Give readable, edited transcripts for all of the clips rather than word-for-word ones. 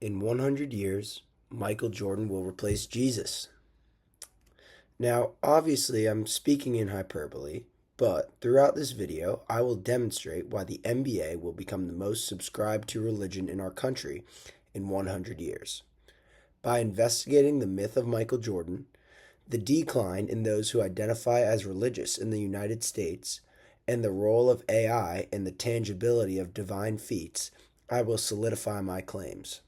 In 100 years, Michael Jordan will replace Jesus. Now, obviously, I'm speaking in hyperbole, but throughout this video, I will demonstrate why the NBA will become the most subscribed to religion in our country in 100 years. By investigating the myth of Michael Jordan, the decline in those who identify as religious in the United States, and the role of AI in the tangibility of divine feats, I will solidify my claims.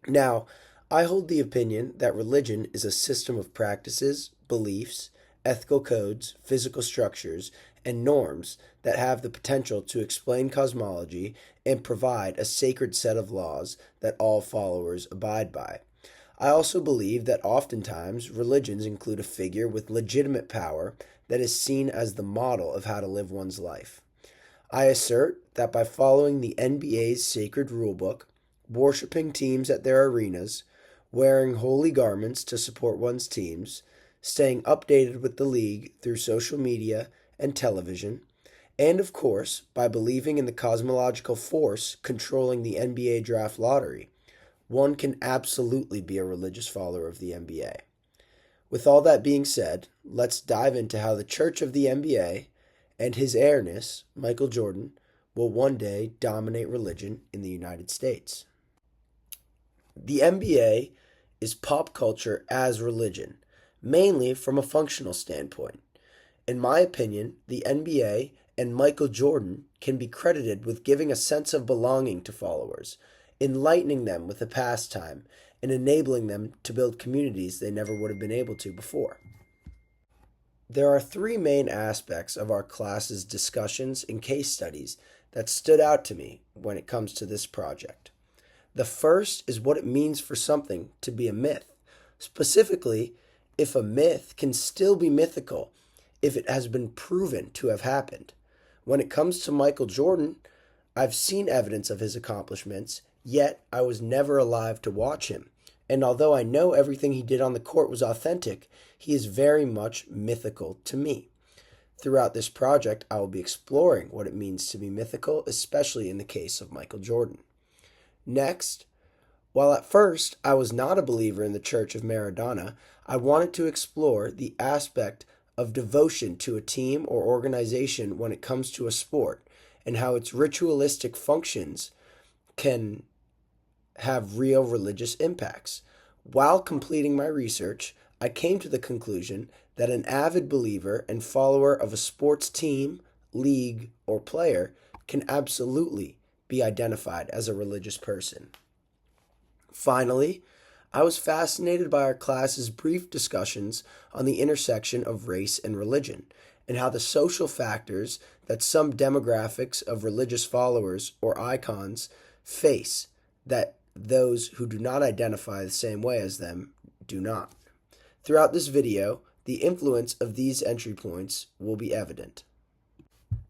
Now, I hold the opinion that religion is a system of practices, beliefs, ethical codes, physical structures, and norms that have the potential to explain cosmology and provide a sacred set of laws that all followers abide by. I also believe that oftentimes religions include a figure with legitimate power that is seen as the model of how to live one's life. I assert that by following the NBA's sacred rulebook, worshiping teams at their arenas, wearing holy garments to support one's teams, staying updated with the league through social media and television, and of course, by believing in the cosmological force controlling the NBA draft lottery, one can absolutely be a religious follower of the NBA. With all that being said, let's dive into how the Church of the NBA and his heiress, Michael Jordan, will one day dominate religion in the United States. The NBA is pop culture as religion, mainly from a functional standpoint. In my opinion, the NBA and Michael Jordan can be credited with giving a sense of belonging to followers, enlightening them with a pastime, and enabling them to build communities they never would have been able to before. There are three main aspects of our class's discussions and case studies that stood out to me when it comes to this project. The first is what it means for something to be a myth. Specifically, if a myth can still be mythical if it has been proven to have happened. When it comes to Michael Jordan, I've seen evidence of his accomplishments, yet I was never alive to watch him. And although I know everything he did on the court was authentic, he is very much mythical to me. Throughout this project, I will be exploring what it means to be mythical, especially in the case of Michael Jordan. Next, while at first I was not a believer in the Church of Maradona, I wanted to explore the aspect of devotion to a team or organization when it comes to a sport, and how its ritualistic functions can have real religious impacts. While completing my research, I came to the conclusion that an avid believer and follower of a sports team, league, or player can absolutely be identified as a religious person. Finally, I was fascinated by our class's brief discussions on the intersection of race and religion, and how the social factors that some demographics of religious followers or icons face that those who do not identify the same way as them do not. Throughout this video, the influence of these entry points will be evident.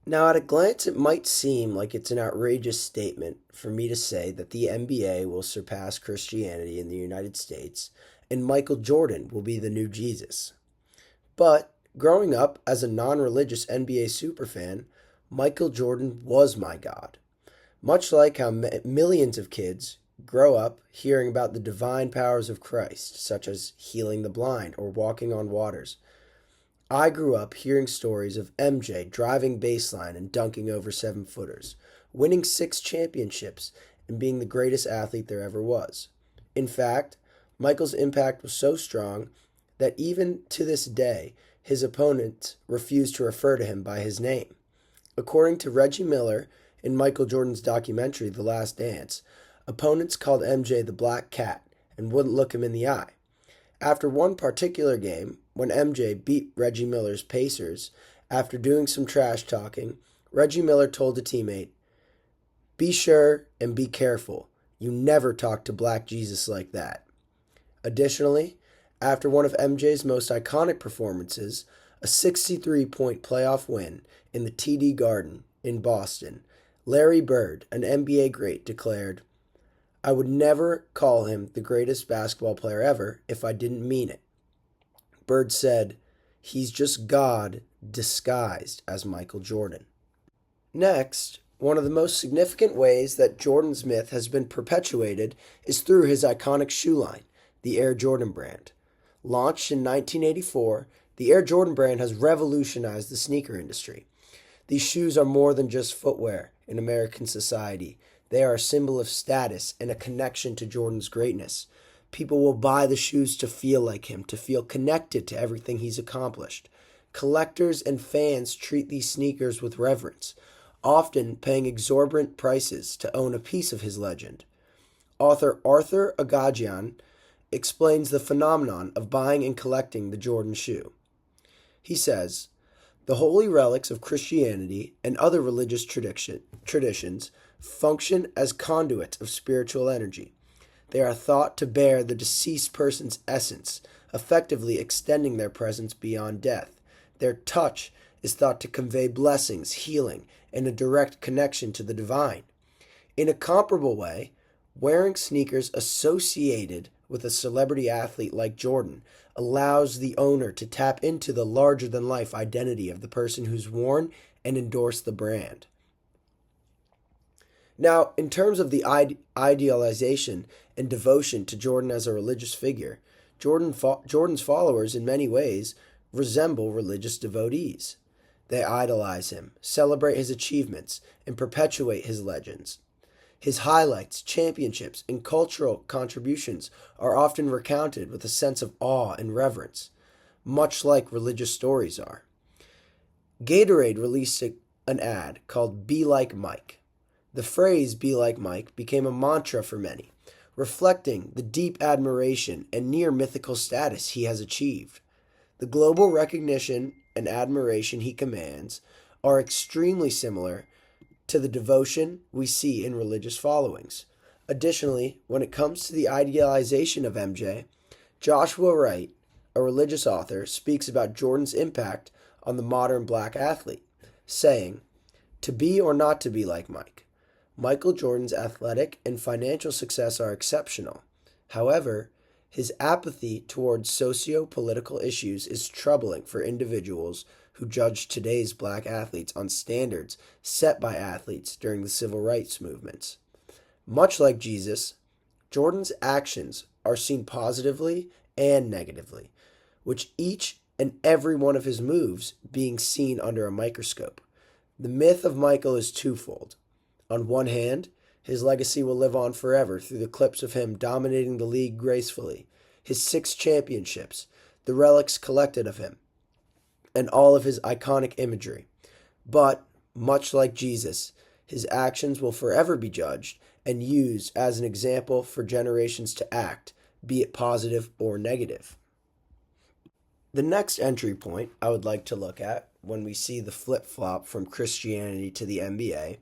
Now, at a glance, it might seem like it's an outrageous statement for me to say that the NBA will surpass Christianity in the United States and Michael Jordan will be the new Jesus. But growing up as a non-religious NBA superfan, Michael Jordan was my God. Much like how millions of kids grow up hearing about the divine powers of Christ, such as healing the blind or walking on waters, I grew up hearing stories of MJ driving baseline and dunking over 7-footers, winning 6 championships, and being the greatest athlete there ever was. In fact, Michael's impact was so strong that even to this day, his opponents refuse to refer to him by his name. According to Reggie Miller in Michael Jordan's documentary, The Last Dance, opponents called MJ the Black Cat and wouldn't look him in the eye. After one particular game, when MJ beat Reggie Miller's Pacers, after doing some trash talking, Reggie Miller told a teammate, "Be sure and be careful. You never talk to Black Jesus like that." Additionally, after one of MJ's most iconic performances, a 63-point playoff win in the TD Garden in Boston, Larry Bird, an NBA great, declared, "I would never call him the greatest basketball player ever if I didn't mean it." Bird said, "He's just God disguised as Michael Jordan." Next, One of the most significant ways that Jordan's myth has been perpetuated is through his iconic shoe line, the Air Jordan brand. Launched in 1984, the Air Jordan brand has revolutionized the sneaker industry. These shoes are more than just footwear in American society. They are a symbol of status and a connection to Jordan's greatness. People will buy the shoes to feel like him, to feel connected to everything he's accomplished. Collectors and fans treat these sneakers with reverence, often paying exorbitant prices to own a piece of his legend. Author Arthur Agagian explains the phenomenon of buying and collecting the Jordan shoe. He says, "The holy relics of Christianity and other religious traditions function as conduits of spiritual energy. They are thought to bear the deceased person's essence, effectively extending their presence beyond death. Their touch is thought to convey blessings, healing, and a direct connection to the divine. In a comparable way, wearing sneakers associated with a celebrity athlete like Jordan allows the owner to tap into the larger-than-life identity of the person who's worn and endorsed the brand." Now, in terms of the idealization and devotion to Jordan as a religious figure, Jordan's followers in many ways resemble religious devotees. They idolize him, celebrate his achievements, and perpetuate his legends. His highlights, championships, and cultural contributions are often recounted with a sense of awe and reverence, much like religious stories are. Gatorade released an ad called "Be Like Mike." The phrase "Be Like Mike" became a mantra for many, reflecting the deep admiration and near mythical status he has achieved. The global recognition and admiration he commands are extremely similar to the devotion we see in religious followings. Additionally, when it comes to the idealization of MJ, Joshua Wright, a religious author, speaks about Jordan's impact on the modern black athlete, saying, "To be or not to be like Mike. Michael Jordan's athletic and financial success are exceptional. However, his apathy towards socio-political issues is troubling for individuals who judge today's black athletes on standards set by athletes during the civil rights movements. Much like Jesus, Jordan's actions are seen positively and negatively, which each and every one of his moves being seen under a microscope. The myth of Michael is twofold. On one hand, his legacy will live on forever through the clips of him dominating the league gracefully, his 6 championships, the relics collected of him, and all of his iconic imagery. But, much like Jesus, his actions will forever be judged and used as an example for generations to act, be it positive or negative. The next entry point I would like to look at when we see the flip-flop from Christianity to the NBA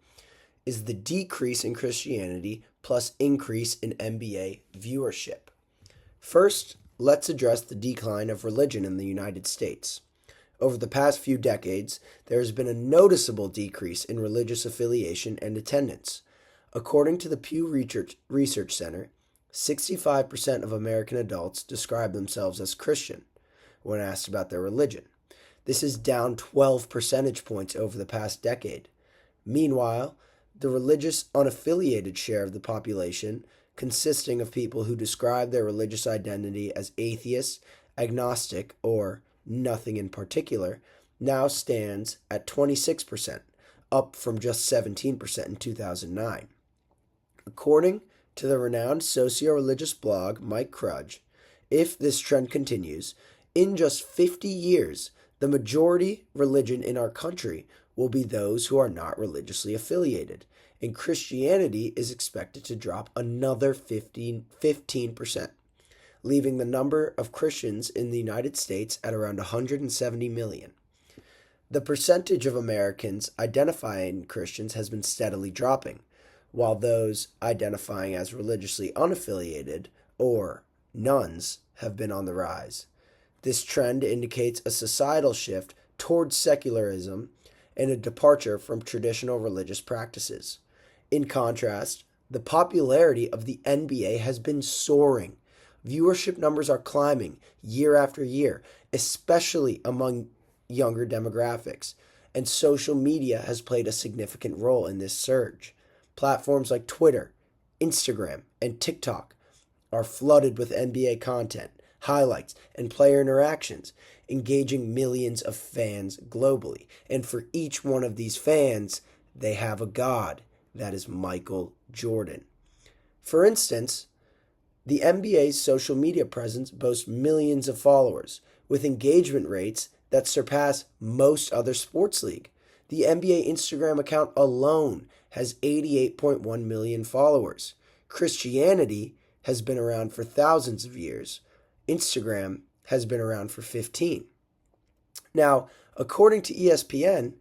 is the decrease in Christianity plus increase in NBA viewership. First, let's address the decline of religion in the United States. Over the past few decades, there has been a noticeable decrease in religious affiliation and attendance. According to the Pew Research Center, 65% of American adults describe themselves as Christian when asked about their religion. This is down 12 percentage points over the past decade. Meanwhile, the religious unaffiliated share of the population, consisting of people who describe their religious identity as atheist, agnostic, or nothing in particular, now stands at 26%, up from just 17% in 2009. According to the renowned socio-religious blog Mike Crudge, if this trend continues, in just 50 years, the majority religion in our country will be those who are not religiously affiliated, and Christianity is expected to drop another 15%, leaving the number of Christians in the United States at around 170 million. The percentage of Americans identifying Christians has been steadily dropping, while those identifying as religiously unaffiliated, or nuns, have been on the rise. This trend indicates a societal shift towards secularism and a departure from traditional religious practices. In contrast, the popularity of the NBA has been soaring. Viewership numbers are climbing year after year, especially among younger demographics. and social media has played a significant role in this surge. Platforms like Twitter, Instagram, and TikTok are flooded with NBA content, highlights, and player interactions, engaging millions of fans globally. And for each one of these fans, they have a god. That is Michael Jordan. For instance, the NBA's social media presence boasts millions of followers, with engagement rates that surpass most other sports leagues. The NBA Instagram account alone has 88.1 million followers. Christianity has been around for thousands of years. Instagram has been around for 15. Now, according to ESPN,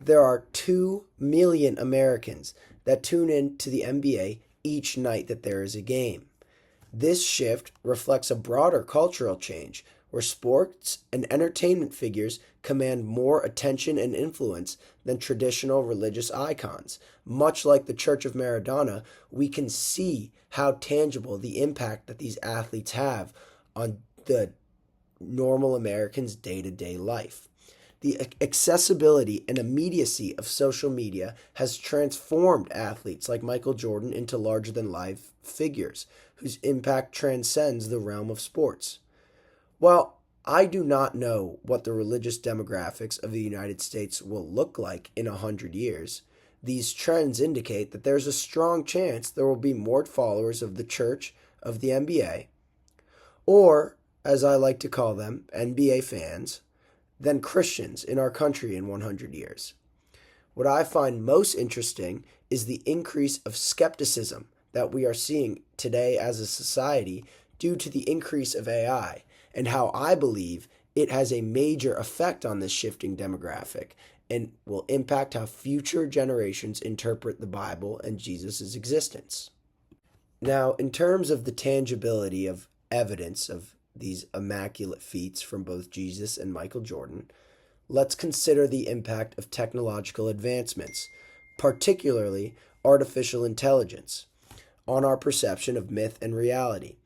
there are 2 million Americans that tune in to the NBA each night that there is a game. This shift reflects a broader cultural change where sports and entertainment figures command more attention and influence than traditional religious icons. Much like the Church of Maradona, we can see how tangible the impact that these athletes have on the normal American's day-to-day life. The accessibility and immediacy of social media has transformed athletes like Michael Jordan into larger-than-life figures whose impact transcends the realm of sports. While I do not know what the religious demographics of the United States will look like in 100 years, these trends indicate that there's a strong chance there will be more followers of the Church of the NBA, or, as I like to call them, NBA fans, than Christians in our country in 100 years. What I find most interesting is the increase of skepticism that we are seeing today as a society due to the increase of AI, and how I believe it has a major effect on this shifting demographic and will impact how future generations interpret the Bible and Jesus' existence. Now, in terms of the tangibility of evidence of these immaculate feats from both Jesus and Michael Jordan, let's consider the impact of technological advancements, particularly artificial intelligence, on our perception of myth and reality.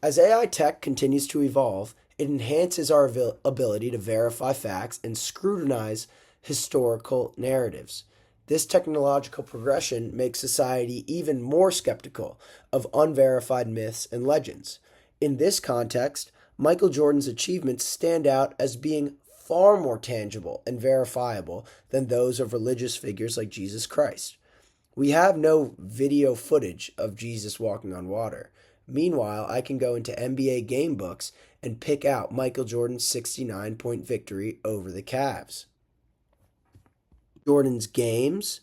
As AI tech continues to evolve, it enhances our ability to verify facts and scrutinize historical narratives. This technological progression makes society even more skeptical of unverified myths and legends. In this context, Michael Jordan's achievements stand out as being far more tangible and verifiable than those of religious figures like Jesus Christ. We have no video footage of Jesus walking on water. Meanwhile, I can go into NBA game books and pick out Michael Jordan's 69-point victory over the Cavs. Jordan's games,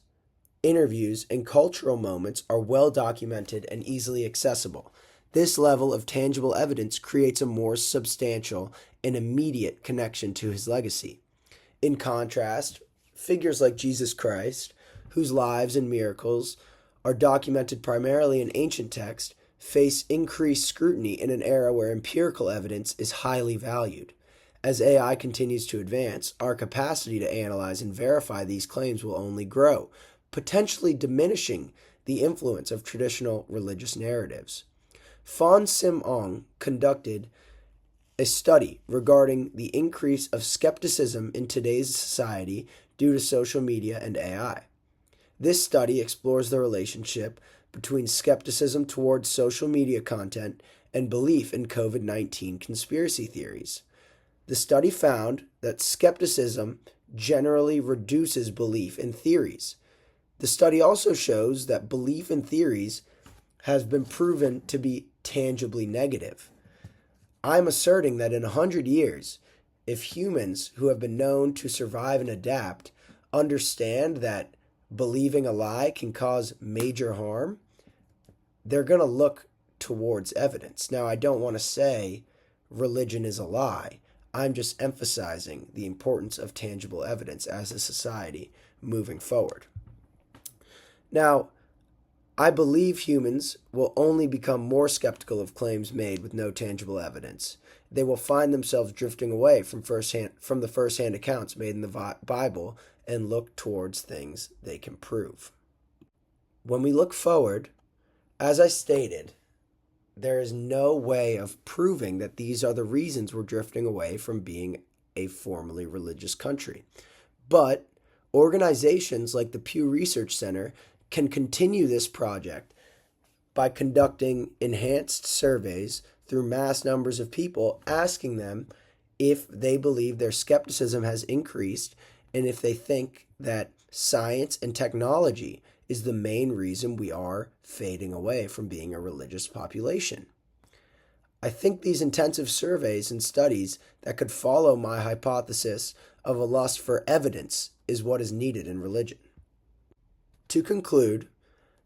interviews, and cultural moments are well documented and easily accessible. This level of tangible evidence creates a more substantial and immediate connection to his legacy. In contrast, figures like Jesus Christ, whose lives and miracles are documented primarily in ancient text, face increased scrutiny in an era where empirical evidence is highly valued. As AI continues to advance, our capacity to analyze and verify these claims will only grow, potentially diminishing the influence of traditional religious narratives. Fan Sim Ong conducted a study regarding the increase of skepticism in today's society due to social media and AI. This study explores the relationship between skepticism towards social media content and belief in COVID-19 conspiracy theories. The study found that skepticism generally reduces belief in theories. The study also shows that belief in theories has been proven to be tangibly negative. I'm asserting that in 100 years, if humans who have been known to survive and adapt understand that believing a lie can cause major harm, they're going to look towards evidence. Now, I don't want to say religion is a lie. I'm just emphasizing the importance of tangible evidence as a society moving forward. Now, I believe humans will only become more skeptical of claims made with no tangible evidence. They will find themselves drifting away from the first-hand accounts made in the Bible and look towards things they can prove. When we look forward, as I stated, there is no way of proving that these are the reasons we're drifting away from being a formally religious country. But Organizations like the Pew Research Center can continue this project by conducting enhanced surveys through mass numbers of people, asking them if they believe their skepticism has increased and if they think that science and technology is the main reason we are fading away from being a religious population. I think these intensive surveys and studies that could follow my hypothesis of a lust for evidence is what is needed in religion. To conclude,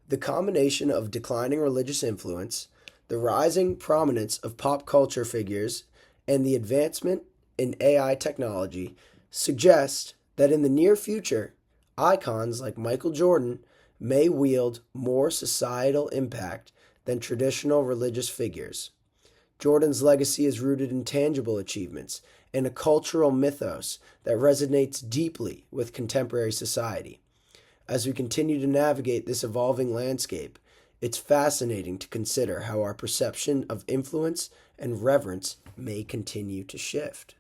the combination of declining religious influence, the rising prominence of pop culture figures, and the advancement in AI technology suggest that in the near future, icons like Michael Jordan may wield more societal impact than traditional religious figures. Jordan's legacy is rooted in tangible achievements and a cultural mythos that resonates deeply with contemporary society. As we continue to navigate this evolving landscape, it's fascinating to consider how our perception of influence and reverence may continue to shift.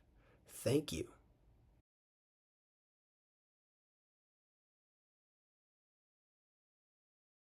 Thank you.